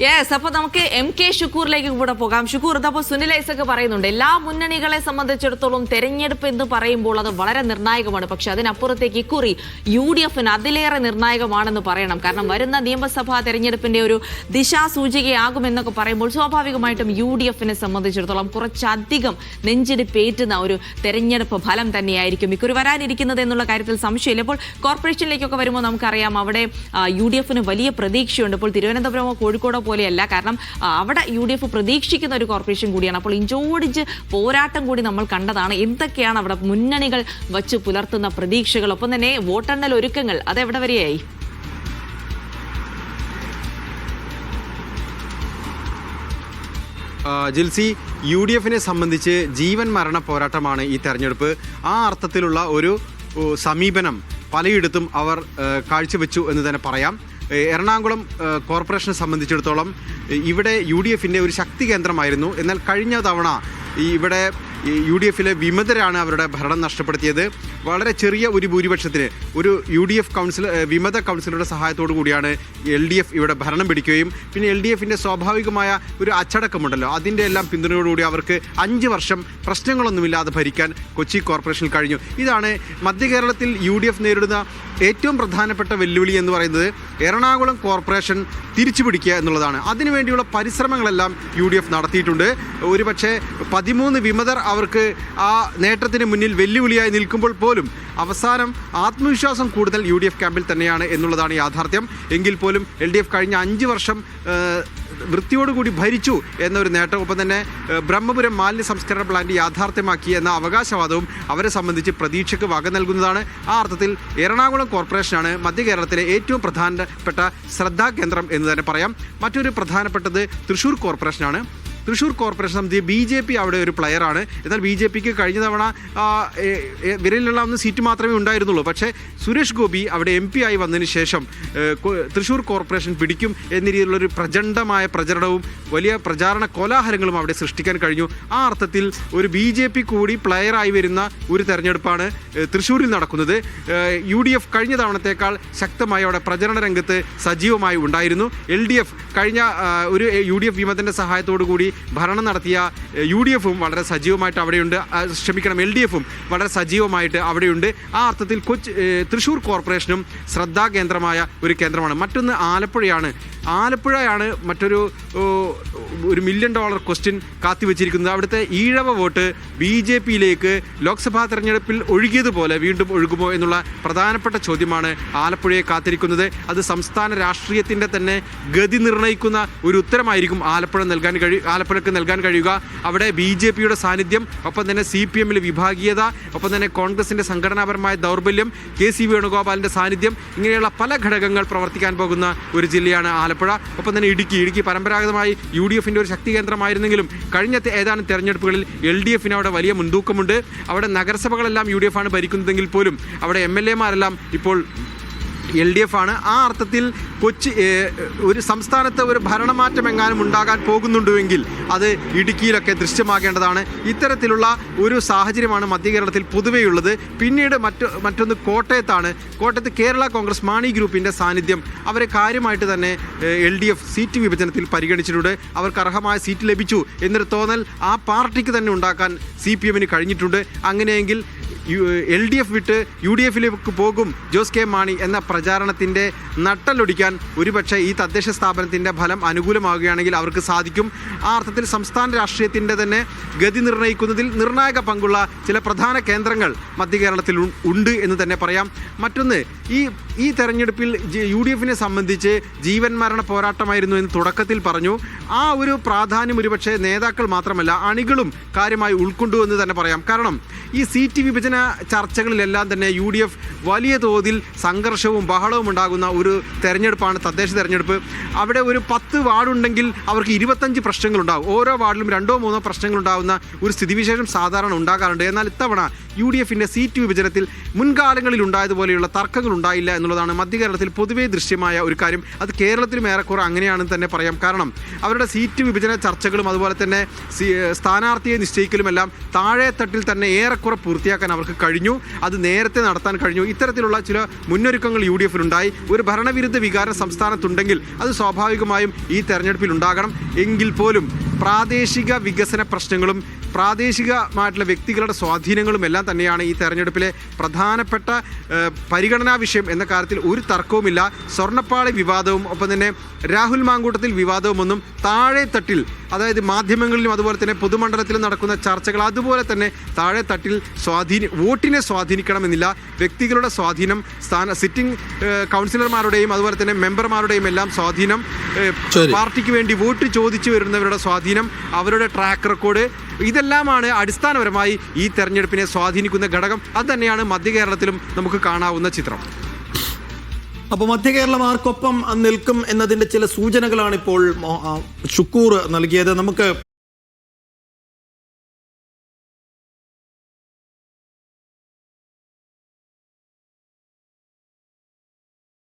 Yes, അപ്പോൾ നമുക്ക് MK ഷുക്കൂറിലേക്ക് കൂടെ പോകാം. ഷുക്കൂർ, അപ്പോൾ സുനിൽ ഐസക് പറയുന്നുണ്ട് എല്ലാ മുന്നണികളെ സംബന്ധിച്ചിടത്തോളം തെരഞ്ഞെടുപ്പ് എന്ന് പറയുമ്പോൾ അത് വളരെ നിർണായകമാണ്. പക്ഷെ അതിനപ്പുറത്തേക്ക് ഇക്കുറി UDFന് അതിലേറെ നിർണായകമാണെന്ന് പറയണം. കാരണം വരുന്ന നിയമസഭാ തെരഞ്ഞെടുപ്പിന്റെ ഒരു ദിശാസൂചികയാകുമെന്നൊക്കെ പറയുമ്പോൾ സ്വാഭാവികമായിട്ടും UDFനെ സംബന്ധിച്ചിടത്തോളം കുറച്ചധികം നെഞ്ചിടിപ്പേറ്റുന്ന ഒരു തെരഞ്ഞെടുപ്പ് ഫലം തന്നെയായിരിക്കും ഇക്കുറി വരാനിരിക്കുന്നത് എന്നുള്ള കാര്യത്തിൽ സംശയമില്ല. ഇപ്പോൾ കോർപ്പറേഷനിലേക്കൊക്കെ വരുമ്പോൾ നമുക്കറിയാം അവിടെ UDFന് വലിയ പ്രതീക്ഷയുണ്ട്. ഇപ്പോൾ തിരുവനന്തപുരമോ കോഴിക്കോടോ പോലെയല്ല, കാരണം അവിടെ UDF പ്രതീക്ഷിക്കുന്ന ഒരു കോർപ്പറേഷൻ കൂടിയാണ്. അപ്പോൾ ഇഞ്ചോടിഞ്ച് പോരാട്ടം കൂടി നമ്മൾ കണ്ടതാണ്. എന്തൊക്കെയാണ് അവിടെ മുന്നണികൾ വച്ച് പുലർത്തുന്ന പ്രതീക്ഷകൾ, ഒപ്പം തന്നെ വോട്ടെണ്ണൽ ഒരുക്കങ്ങൾ, അതെവിടെ വരെയായി? ജിൽസി, UDFനെ സംബന്ധിച്ച് ജീവൻ മരണ പോരാട്ടമാണ് ഈ തെരഞ്ഞെടുപ്പ്. ആ അർത്ഥത്തിലുള്ള ഒരു സമീപനം പലയിടത്തും അവർ കാഴ്ചവെച്ചു എന്ന് തന്നെ പറയാം. എറണാകുളം കോർപ്പറേഷനെ സംബന്ധിച്ചിടത്തോളം ഇവിടെ UDFന്റെ ഒരു ശക്തി കേന്ദ്രമായിരുന്നു. എന്നാൽ കഴിഞ്ഞ തവണ ഇവിടെ UDFലെ വിമതരാണ് അവരുടെ ഭരണം നഷ്ടപ്പെടുത്തിയത്. വളരെ ചെറിയ ഒരു ഭൂരിപക്ഷത്തിന് ഒരു UDF വിമത കൗൺസിലറുടെ സഹായത്തോടു കൂടിയാണ് LDF ഇവിടെ ഭരണം പിടിക്കുകയും പിന്നെ LDFന്റെ സ്വാഭാവികമായ ഒരു അച്ചടക്കമുണ്ടല്ലോ, അതിൻ്റെ എല്ലാം പിന്തുണയോടുകൂടി അവർക്ക് 5 വർഷം പ്രശ്നങ്ങളൊന്നുമില്ലാതെ ഭരിക്കാൻ കൊച്ചി കോർപ്പറേഷനിൽ കഴിഞ്ഞു. ഇതാണ് മധ്യ കേരളത്തിൽ UDF നേരിടുന്ന ഏറ്റവും പ്രധാനപ്പെട്ട വെല്ലുവിളി എന്ന് പറയുന്നത്. എറണാകുളം കോർപ്പറേഷൻ തിരിച്ചു പിടിക്കുക എന്നുള്ളതാണ്. അതിനുവേണ്ടിയുള്ള പരിശ്രമങ്ങളെല്ലാം UDF നടത്തിയിട്ടുണ്ട്. ഒരുപക്ഷെ 13 വിമതർ അവർക്ക് ആ നേട്ടത്തിന് മുന്നിൽ വെല്ലുവിളിയായി നിൽക്കുമ്പോൾ പോലും അവസാനം ആത്മവിശ്വാസം കൂടുതൽ UDF ക്യാമ്പിൽ തന്നെയാണ് എന്നുള്ളതാണ് യാഥാർത്ഥ്യം. എങ്കിൽ പോലും LDF കഴിഞ്ഞ 5 വർഷം വൃത്തിയോടുകൂടി ഭരിച്ചു എന്നൊരു നേട്ടം, ഒപ്പം തന്നെ ബ്രഹ്മപുരം മാലിന്യ സംസ്കരണ പ്ലാന്റ് യാഥാർത്ഥ്യമാക്കി എന്ന അവകാശവാദവും അവരെ സംബന്ധിച്ച് പ്രതീക്ഷയ്ക്ക് വക നൽകുന്നതാണ്. ആ അർത്ഥത്തിൽ എറണാകുളം കോർപ്പറേഷനാണ് മധ്യ കേരളത്തിലെ ഏറ്റവും പ്രധാനപ്പെട്ട ശ്രദ്ധാകേന്ദ്രം എന്ന് തന്നെ പറയാം. മറ്റൊരു പ്രധാനപ്പെട്ടത് തൃശ്ശൂർ കോർപ്പറേഷനാണ്. തൃശ്ശൂർ കോർപ്പറേഷൻ സംബന്ധിച്ച് BJP അവിടെ ഒരു പ്ലെയറാണ്. എന്നാൽ BJPക്ക് കഴിഞ്ഞ തവണ വിരലിലുള്ള സീറ്റ് മാത്രമേ ഉണ്ടായിരുന്നുള്ളൂ. പക്ഷേ സുരേഷ് ഗോപി അവിടെ MP ആയി വന്നതിന് ശേഷം തൃശ്ശൂർ കോർപ്പറേഷൻ പിടിക്കും എന്ന രീതിയിലുള്ളൊരു പ്രചണ്ഡമായ പ്രചരണവും വലിയ പ്രചാരണ കോലാഹലങ്ങളും അവിടെ സൃഷ്ടിക്കാൻ കഴിഞ്ഞു. ആ അർത്ഥത്തിൽ ഒരു BJP കൂടി പ്ലെയറായി വരുന്ന ഒരു തെരഞ്ഞെടുപ്പാണ് തൃശ്ശൂരിൽ നടക്കുന്നത്. UDF കഴിഞ്ഞ തവണത്തേക്കാൾ ശക്തമായി അവിടെ പ്രചരണ രംഗത്ത് സജീവമായി ഉണ്ടായിരുന്നു. LDF കഴിഞ്ഞ ഒരു UDF വിമതൻ്റെ സഹായത്തോടു കൂടി ഭരണം നടത്തിയ UDFും വളരെ സജീവമായിട്ട് അവിടെയുണ്ട്. LDFും വളരെ സജീവമായിട്ട് അവിടെയുണ്ട്. ആ അർത്ഥത്തിൽ തൃശ്ശൂർ കോർപ്പറേഷനും ശ്രദ്ധാകേന്ദ്രമായ ഒരു കേന്ദ്രമാണ്. മറ്റൊന്ന് ആലപ്പുഴയാണ്. ആലപ്പുഴയാണ് മറ്റൊരു $1 മില്യൺ ക്വസ്റ്റ്യൻ കാത്തിവെച്ചിരിക്കുന്നത്. അവിടുത്തെ ഈഴവ വോട്ട് BJPയിലേക്ക് ലോക്സഭാ തെരഞ്ഞെടുപ്പിൽ ഒഴുകിയതുപോലെ വീണ്ടും ഒഴുകുമോ എന്നുള്ള പ്രധാനപ്പെട്ട ചോദ്യമാണ് ആലപ്പുഴയെ കാത്തിരിക്കുന്നത്. അത് സംസ്ഥാന രാഷ്ട്രീയത്തിൻ്റെ തന്നെ ഗതി നിർണ്ണയിക്കുന്ന ഒരു ഉത്തരമായിരിക്കും ആലപ്പുഴയ്ക്ക് നൽകാൻ കഴിയുക. അവിടെ BJPയുടെ സാന്നിധ്യം, ഒപ്പം തന്നെ CPMൽ വിഭാഗീയത, ഒപ്പം തന്നെ കോൺഗ്രസിൻ്റെ സംഘടനാപരമായ ദൗർബല്യം, KC വേണുഗോപാലിൻ്റെ സാന്നിധ്യം, ഇങ്ങനെയുള്ള പല ഘടകങ്ങൾ പ്രവർത്തിക്കാൻ പോകുന്ന ഒരു ജില്ലയാണ് ആലപ്പുഴ. ഒപ്പം തന്നെ ഇടുക്കി പരമ്പരാഗതമായി UDFന്റെ ഒരു ശക്തി കേന്ദ്രമായിരുന്നെങ്കിലും കഴിഞ്ഞ ഏതാനും തെരഞ്ഞെടുപ്പുകളിൽ LDFന് അവിടെ വലിയ മുൻതൂക്കമുണ്ട്. അവിടെ നഗരസഭകളെല്ലാം UDF ആണ് ഭരിക്കുന്നതെങ്കിൽ പോലും അവിടെ MLAമാരെല്ലാം ഇപ്പോൾ LDF ആണ്. ആ അർത്ഥത്തിൽ ഒരു സംസ്ഥാനത്ത് ഒരു ഭരണമാറ്റം എങ്ങാനും ഉണ്ടാകാൻ പോകുന്നുണ്ടെങ്കിൽ അത് ഇടുക്കിയിലൊക്കെ ദൃശ്യമാകേണ്ടതാണ്. ഇത്തരത്തിലുള്ള ഒരു സാഹചര്യമാണ് മധ്യ കേരളത്തിൽ പൊതുവെയുള്ളത്. പിന്നീട് മറ്റൊന്ന് കോട്ടയത്താണ്. കോട്ടയത്ത് കേരള കോൺഗ്രസ് മാണി ഗ്രൂപ്പിൻ്റെ സാന്നിധ്യം അവരെ കാര്യമായിട്ട് തന്നെ LDF സീറ്റ് വിഭജനത്തിൽ പരിഗണിച്ചിട്ടുണ്ട്. അവർക്ക് അർഹമായ സീറ്റ് ലഭിച്ചു എന്നൊരു തോന്നൽ ആ പാർട്ടിക്ക് തന്നെ ഉണ്ടാക്കാൻ CPMന് കഴിഞ്ഞിട്ടുണ്ട്. അങ്ങനെയെങ്കിൽ LDF വിട്ട് UDFിലേക്ക് പോകും ജോസ് കെ മാണി എന്ന പ്രചാരണത്തിൻ്റെ നട്ടലൊടിക്കാൻ ഒരുപക്ഷെ ഈ തദ്ദേശ സ്ഥാപനത്തിൻ്റെ ഫലം അനുകൂലമാവുകയാണെങ്കിൽ അവർക്ക് സാധിക്കും. ആ അർത്ഥത്തിൽ സംസ്ഥാന രാഷ്ട്രീയത്തിൻ്റെ തന്നെ ഗതി നിർണ്ണയിക്കുന്നതിൽ നിർണായക പങ്കുള്ള ചില പ്രധാന കേന്ദ്രങ്ങൾ മധ്യ കേരളത്തിൽ ഉണ്ട് എന്ന് തന്നെ പറയാം. മറ്റൊന്ന്, ഈ തെരഞ്ഞെടുപ്പിൽ UDFനെ സംബന്ധിച്ച് ജീവൻ മരണ പോരാട്ടമായിരുന്നു എന്ന് തുടക്കത്തിൽ പറഞ്ഞു. ആ ഒരു പ്രാധാന്യം ഒരുപക്ഷെ നേതാക്കൾ മാത്രമല്ല അണികളും കാര്യമായി ഉൾക്കൊണ്ടു എന്ന് തന്നെ പറയാം. കാരണം ഈ സീറ്റ് വിഭജന ചർച്ചകളിലെല്ലാം തന്നെ UDF വലിയ തോതിൽ സംഘർഷവും ബഹളവും ഉണ്ടാകുന്ന ഒരു തെരഞ്ഞെടുപ്പാണ് തദ്ദേശ തെരഞ്ഞെടുപ്പ്. അവിടെ ഒരു 10 വാർഡുണ്ടെങ്കിൽ അവർക്ക് 25 പ്രശ്നങ്ങളുണ്ടാകും. ഓരോ വാർഡിലും 2-3 പ്രശ്നങ്ങളുണ്ടാകുന്ന ഒരു സ്ഥിതിവിശേഷം സാധാരണ ഉണ്ടാകാറുണ്ട്. എന്നാൽ ഇത്തവണ UDFന്റെ സീറ്റ് വിഭജനത്തിൽ മുൻകാലങ്ങളിൽ ഉണ്ടായതുപോലെയുള്ള തർക്കങ്ങൾ ഉണ്ടായില്ല എന്നുള്ളതാണ് മധ്യ കേരളത്തിൽ പൊതുവേ ദൃശ്യമായ ഒരു കാര്യം. അത് കേരളത്തിലും ഏറെക്കുറെ അങ്ങനെയാണെന്ന് തന്നെ പറയാം. കാരണം അവരുടെ സീറ്റ് വിഭജന ചർച്ചകളും അതുപോലെ തന്നെ സ്ഥാനാർത്ഥിയെ നിശ്ചയിക്കലുമെല്ലാം താഴെ തട്ടിൽ തന്നെ ഏറെക്കുറെ പൂർത്തിയാക്കാൻ അവർക്ക് അവർക്ക് കഴിഞ്ഞു, അത് നേരത്തെ നടത്താൻ കഴിഞ്ഞു. ഇത്തരത്തിലുള്ള ചില മുന്നൊരുക്കങ്ങൾ UDF-നുണ്ടായി. ഒരു ഭരണവിരുദ്ധ വികാരം സംസ്ഥാനത്തുണ്ടെങ്കിൽ അത് സ്വാഭാവികമായും ഈ തെരഞ്ഞെടുപ്പിൽ ഉണ്ടാകണം. എങ്കിൽ പോലും പ്രാദേശിക വികസന പ്രശ്നങ്ങളും പ്രാദേശികമായിട്ടുള്ള വ്യക്തികളുടെ സ്വാധീനങ്ങളും എല്ലാം തന്നെയാണ് ഈ തെരഞ്ഞെടുപ്പിലെ പ്രധാനപ്പെട്ട പരിഗണനാ വിഷയം എന്ന കാര്യത്തിൽ ഒരു തർക്കവുമില്ല. സ്വർണ്ണപ്പാളി വിവാദവും ഒപ്പം തന്നെ രാഹുൽ മാങ്കൂട്ടത്തിൽ വിവാദവുമൊന്നും താഴെ തട്ടിൽ, അതായത് മാധ്യമങ്ങളിലും അതുപോലെ തന്നെ പൊതുമണ്ഡലത്തിലും നടക്കുന്ന ചർച്ചകൾ അതുപോലെ തന്നെ താഴെ തട്ടിൽ വോട്ടിനെ സ്വാധീനിക്കണമെന്നില്ല. വ്യക്തികളുടെ സ്വാധീനം, സിറ്റിംഗ് കൗൺസിലർമാരുടെയും അതുപോലെ തന്നെ മെമ്പർമാരുടെയും എല്ലാം സ്വാധീനം, പാർട്ടിക്ക് വേണ്ടി വോട്ട് ചോദിച്ചു വരുന്നവരുടെ സ്വാധീനം, അവരുടെ ട്രാക്ക് റെക്കോർഡ്, ഇതെല്ലാമാണ് അടിസ്ഥാനപരമായി ഈ തെരഞ്ഞെടുപ്പിനെ സ്വാധീനിക്കുന്ന ഘടകം. അത് തന്നെയാണ് മധ്യ കേരളത്തിലും നമുക്ക് കാണാവുന്ന ചിത്രം. അപ്പോൾ മധ്യ കേരളം ആർക്കൊപ്പം നിൽക്കും എന്നതിന്റെ ചില സൂചനകളാണ് ഇപ്പോൾ ഷുക്കൂർ നൽകിയത്. നമുക്ക്